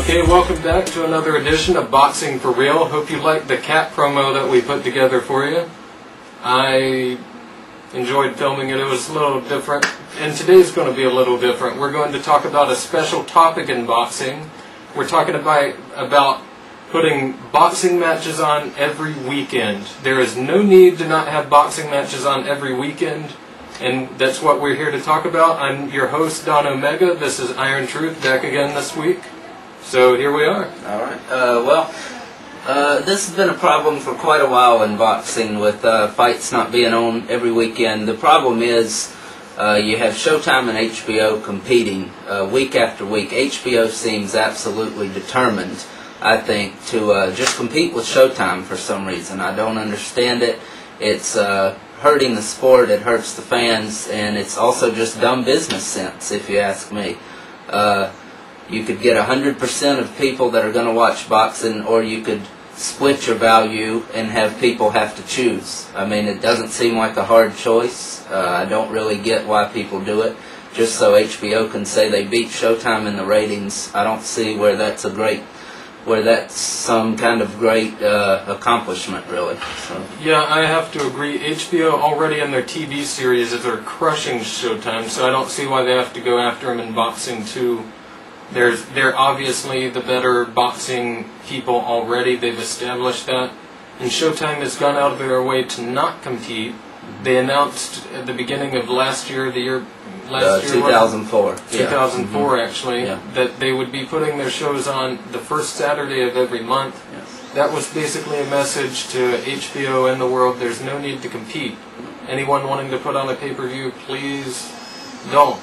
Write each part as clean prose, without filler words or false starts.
Okay, welcome back to another edition of Boxing for Real. Hope you liked the cat promo that we put together for you. I enjoyed filming it. It was a little different, and today's going to be a little different. We're going to talk about a special topic in boxing. We're talking about putting boxing matches on every weekend. There is no need to not have boxing matches on every weekend, and that's what we're here to talk about. I'm your host, Don Omega. This is Iron Truth, back again this week. So here we are. All right. This has been a problem for quite a while in boxing, with fights not being on every weekend. The problem is you have Showtime and HBO competing week after week. HBO seems absolutely determined, I think, to just compete with Showtime for some reason. I don't understand it. It's hurting the sport, it hurts the fans, and it's also just dumb business sense, if you ask me. You could get 100% of people that are going to watch boxing, or you could split your value and have people have to choose. I mean, it doesn't seem like a hard choice. I don't really get why people do it. Just so HBO can say they beat Showtime in the ratings, I don't see where that's some kind of great accomplishment, really. So. Yeah, I have to agree. HBO already in their TV series are crushing Showtime, so I don't see why they have to go after them in boxing too. They're obviously the better boxing people already. They've established that. And Showtime has gone out of their way to not compete. They announced at the beginning of last year, 2004. 2004, actually, yeah, that they would be putting their shows on the first Saturday of every month. Yes. That was basically a message to HBO and the world: there's no need to compete. Anyone wanting to put on a pay-per-view, please don't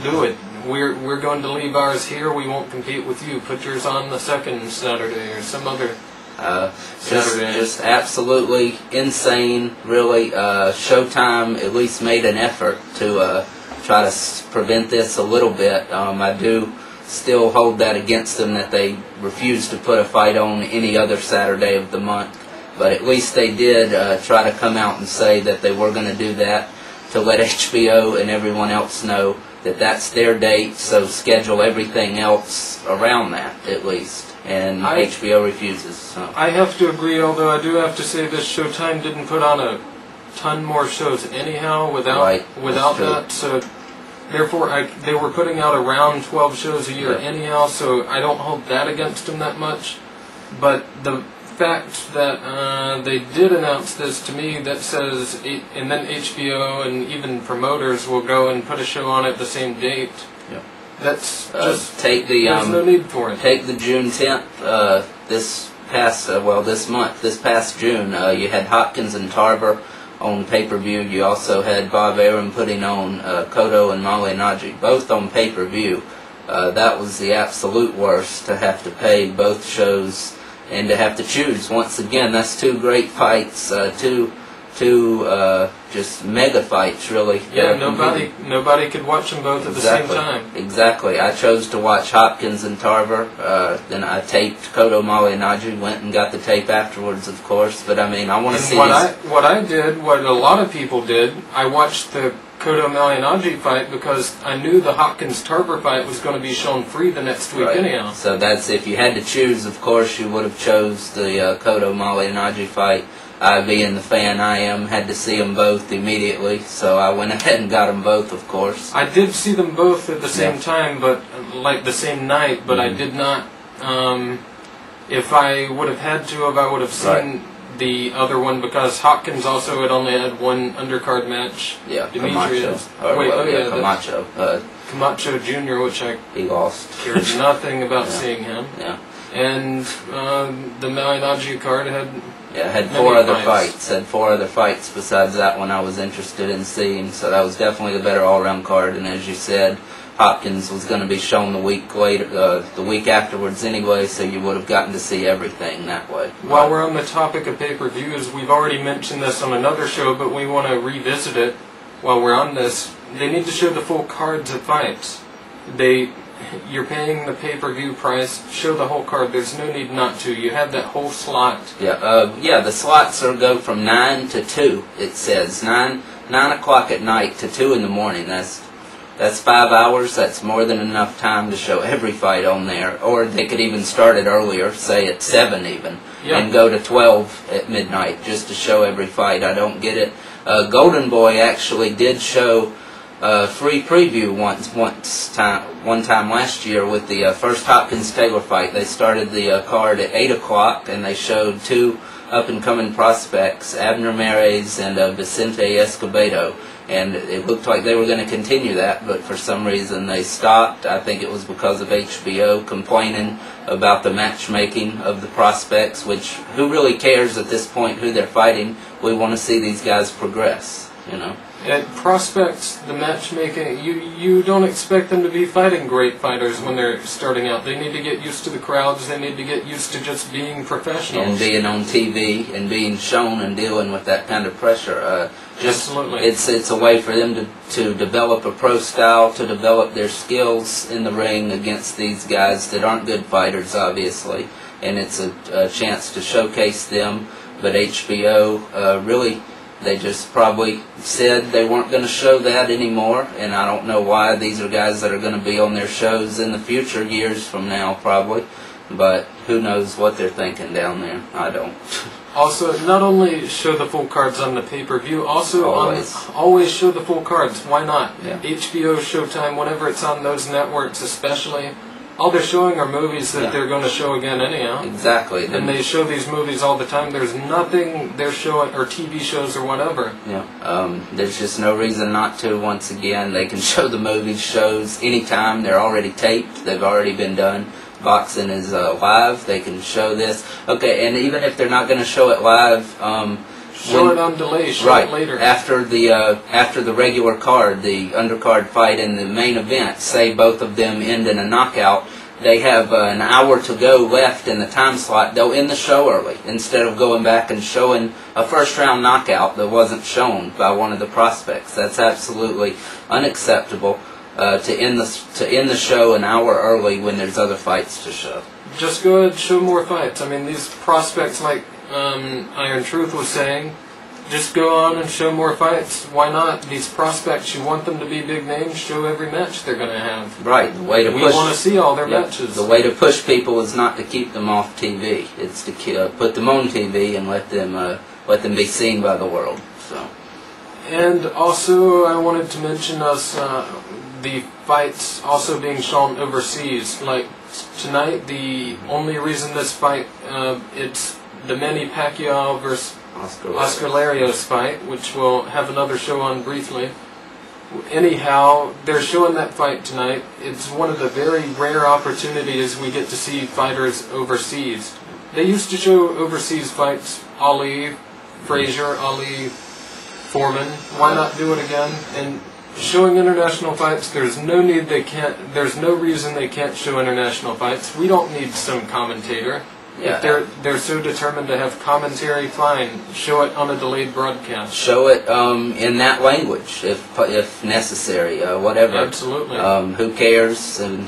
do it. We're going to leave ours here. We won't compete with you. Put yours on the second Saturday or some other Saturday. Just absolutely insane, really. Showtime at least made an effort to try to prevent this a little bit. I do still hold that against them, that they refused to put a fight on any other Saturday of the month. But at least they did try to come out and say that they were going to do that, to let HBO and everyone else know that that's their date, so schedule everything else around that, at least. And HBO refuses. So. I have to agree, although I do have to say that Showtime didn't put on a ton more shows anyhow without that. So therefore, they were putting out around 12 shows a year anyhow, so I don't hold that against them that much. But the fact that they did announce this, to me, that says, and then HBO and even promoters will go and put a show on at the same date. Yep. That's just, there's no need for it. Take the June 10th, this past June, you had Hopkins and Tarver on pay-per-view. You also had Bob Arum putting on Cotto and Molly Najee, both on pay-per-view. That was the absolute worst, to have to pay both shows and to have to choose. Once again, that's two great fights, two just mega fights, really. Yeah, nobody could watch them both at the same time. Exactly. I chose to watch Hopkins and Tarver. Then I taped Cotto, Molly, and Najee. Went and got the tape afterwards, of course. But I mean, I want to see what I did, what a lot of people did. I watched the Cotto Najee fight because I knew the Hopkins Tarver fight was going to be shown free the next week anyhow. So that's, if you had to choose, of course, you would have chose the Cotto Najee fight. I, being the fan I am, had to see them both immediately, so I went ahead and got them both, of course. I did see them both at the same time, but like the same night. But I did not. If I would have had to, I would have seen the other one, because Hopkins also had only had one undercard match. Yeah, Demetrius. Camacho Jr., which he lost. Cared nothing about seeing him. Yeah. And the Najee card had four other fights. Had four other fights besides that one I was interested in seeing. So that was definitely the better all-around card. And as you said, Hopkins was going to be shown the week afterwards anyway, so you would have gotten to see everything that way. While we're on the topic of pay-per-views, we've already mentioned this on another show, but we want to revisit it while we're on this. They need to show the full cards of fights. You're paying the pay-per-view price, show the whole card. There's no need not to. You have that whole slot. Yeah, the slots go from 9 to 2, it says. 9 o'clock at night to 2 in the morning. That's That's 5 hours. That's more than enough time to show every fight on there. Or they could even start it earlier, say at 7 even, and go to 12 at midnight just to show every fight. I don't get it. Golden Boy actually did show free preview one time last year with the first Hopkins-Taylor fight. They started the card at 8 o'clock, and they showed two up-and-coming prospects, Abner Mares and Vicente Escobedo. And it looked like they were going to continue that, but for some reason they stopped. I think it was because of HBO complaining about the matchmaking of the prospects, which who really cares at this point who they're fighting? We want to see these guys progress, you know. At prospects, the matchmaking, you don't expect them to be fighting great fighters when they're starting out. They need to get used to the crowds. They need to get used to just being professionals. And being on TV and being shown and dealing with that kind of pressure. Absolutely. It's a way for them to develop a pro style, to develop their skills in the ring against these guys that aren't good fighters, obviously. And it's a chance to showcase them. But HBO really... They just probably said they weren't going to show that anymore, and I don't know why. These are guys that are going to be on their shows in the future, years from now probably, but who knows what they're thinking down there. I don't. Also, not only show the full cards on the pay-per-view, also always show the full cards. Why not? Yeah. HBO, Showtime, whenever it's on those networks especially, all they're showing are movies that they're going to show again anyhow. Exactly. And they show these movies all the time. There's nothing they're showing, or TV shows or whatever. Yeah. There's just no reason not to. Once again, they can show the movie shows anytime. They're already taped. They've already been done. Boxing is live. They can show this. Okay, and even if they're not going to show it live, show it on delay. Show it later. After the regular card, the undercard fight and the main event, say both of them end in a knockout, they have an hour to go left in the time slot. They'll end the show early instead of going back and showing a first round knockout that wasn't shown by one of the prospects. That's absolutely unacceptable to end the show an hour early when there's other fights to show. Just go ahead and show more fights. I mean, these prospects, like Iron Truth was saying, just go on and show more fights. Why not? These prospects, you want them to be big names, show every match they're going to have. Right. The way to we want to see all their matches. The way to push people is not to keep them off TV. It's to put them on TV and let them be seen by the world. So. And also, I wanted to mention the fights also being shown overseas. Like tonight, the only reason this fight, it's the Manny Pacquiao versus Oscar Larios fight, which we'll have another show on briefly. Anyhow, they're showing that fight tonight. It's one of the very rare opportunities we get to see fighters overseas. They used to show overseas fights, Ali, Frazier, Ali, Foreman. Why not do it again? And showing international fights, there's no reason they can't show international fights. We don't need some commentator. Yeah. If they're so determined to have commentary, fine. Show it on a delayed broadcast. Show it in that language, if necessary, whatever. Absolutely. Who cares? And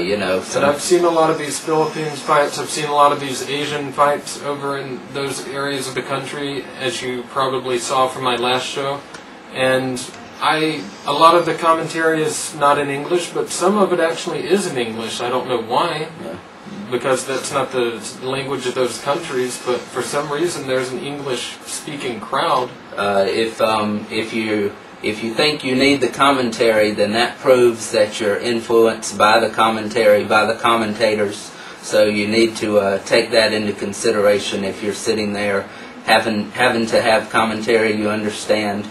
you know. But I've seen a lot of these Philippines fights. I've seen a lot of these Asian fights over in those areas of the country, as you probably saw from my last show. And a lot of the commentary is not in English, but some of it actually is in English. I don't know why. Yeah. Because that's not the language of those countries, but for some reason there's an English-speaking crowd. If you think you need the commentary, then that proves that you're influenced by the commentary, by the commentators. So you need to take that into consideration if you're sitting there having to have commentary. You understand.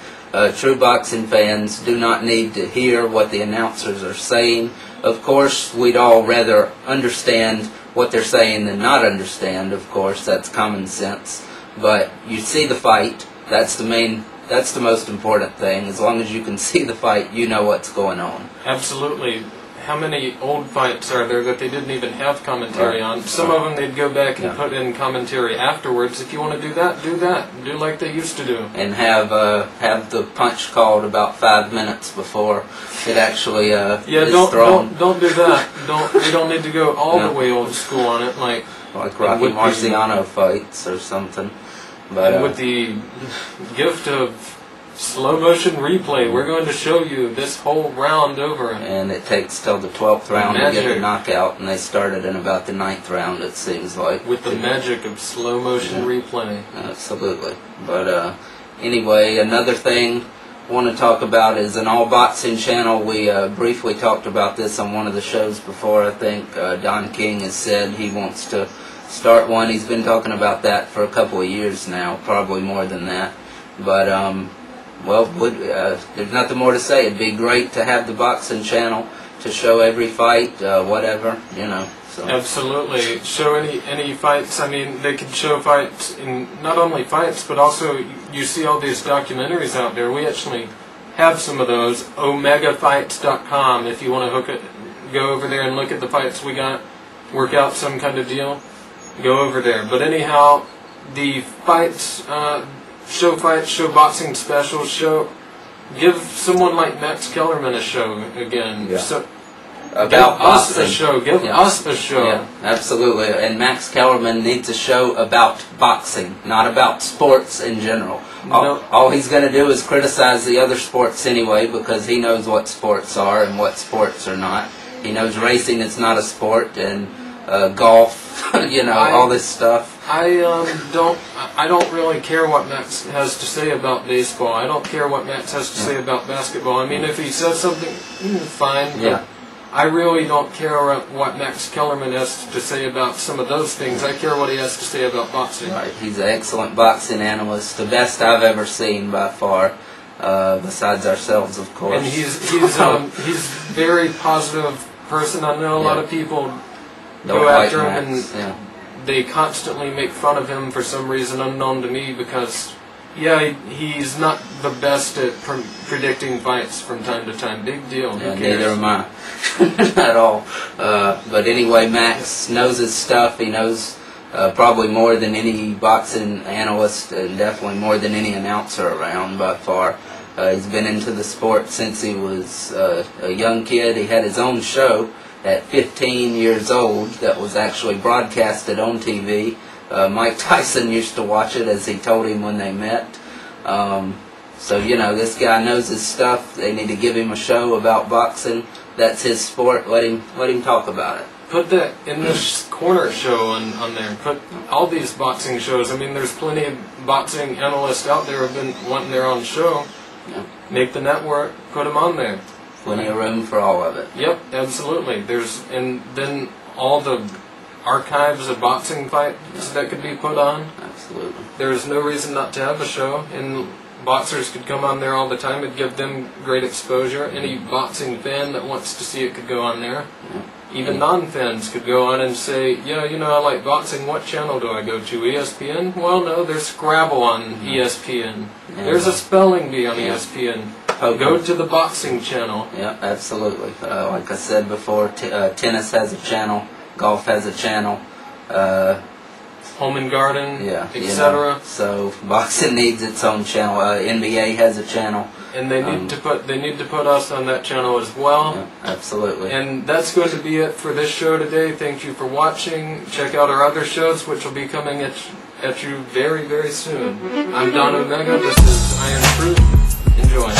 True boxing fans do not need to hear what the announcers are saying. Of course, we'd all rather understand what they're saying than not understand, of course. That's common sense. But you see the fight. That's the most important thing. As long as you can see the fight, you know what's going on. Absolutely. How many old fights are there that they didn't even have commentary on? Some of them they'd go back and put in commentary afterwards. If you want to do that, do that. Do like they used to do. And have the punch called about 5 minutes before it actually is thrown. Don't do that. You don't need to go all the way old school on it, like Rocky Marciano fights or something. But with the gift of slow motion replay. We're going to show you this whole round over. And it takes till the 12th round to get Magic. the knockout, and they started in about the 9th round, it seems like. With the magic of slow motion replay. Absolutely. But anyway, another thing I want to talk about is an all-boxing channel. We briefly talked about this on one of the shows before, I think. Don King has said he wants to start one. He's been talking about that for a couple of years now, probably more than that. But, well, there's nothing more to say. It'd be great to have the boxing channel to show every fight, whatever, you know. So. Absolutely. Show any fights. I mean, they could show fights in not only fights, but also you see all these documentaries out there. We actually have some of those. OmegaFights.com. If you want to go over there and look at the fights we got, work out some kind of deal, go over there. But anyhow, the fights, show boxing specials, give someone like Max Kellerman a show again. Yeah. So, about boxing. Give us a show. Yeah, absolutely. And Max Kellerman needs a show about boxing, not about sports in general. All he's going to do is criticize the other sports anyway, because he knows what sports are and what sports are not. He knows racing is not a sport, and golf, you know, all this stuff. I don't really care what Max has to say about baseball. I don't care what Max has to say about basketball. I mean, if he says something, fine. Yeah. I really don't care what Max Kellerman has to say about some of those things. I care what he has to say about boxing. Right. He's an excellent boxing analyst, the best I've ever seen by far, besides ourselves, of course. And he's very positive person. I know a lot of people go after him and they constantly make fun of him for some reason unknown to me, because he's not the best at predicting fights from time to time. Big deal. Yeah, neither am I. At all. But anyway, Max knows his stuff. He knows probably more than any boxing analyst, and definitely more than any announcer around by far. He's been into the sport since he was a young kid. He had his own show at 15 years old that was actually broadcasted on TV. Mike Tyson used to watch it, as he told him when they met. So, you know, this guy knows his stuff. They need to give him a show about boxing. That's his sport. Let him talk about it. Put that in this corner show on there. Put all these boxing shows. I mean, there's plenty of boxing analysts out there who have been wanting their own show. Yeah. Make the network, put them on there. Plenty of room for all of it. Yep, absolutely. And then all the archives of boxing fights that could be put on. Absolutely. There's no reason not to have a show, and boxers could come on there all the time. It'd give them great exposure. Any boxing fan that wants to see it could go on there. Yeah. Even non-fans could go on and say, yeah, you know, I like boxing. What channel do I go to? ESPN? Well, no, there's Scrabble on ESPN. Yeah. There's a spelling bee on ESPN. Go to the boxing channel. Yeah, absolutely. Like I said before, tennis has a channel. Golf has a channel. Home and Garden, etc. etc. So boxing needs its own channel. NBA has a channel, and they need to put us on that channel as well. Yeah, absolutely. And that's going to be it for this show today. Thank you for watching. Check out our other shows, which will be coming at you very, very soon. I'm Don Omega. This is Iron Fruit. Enjoy.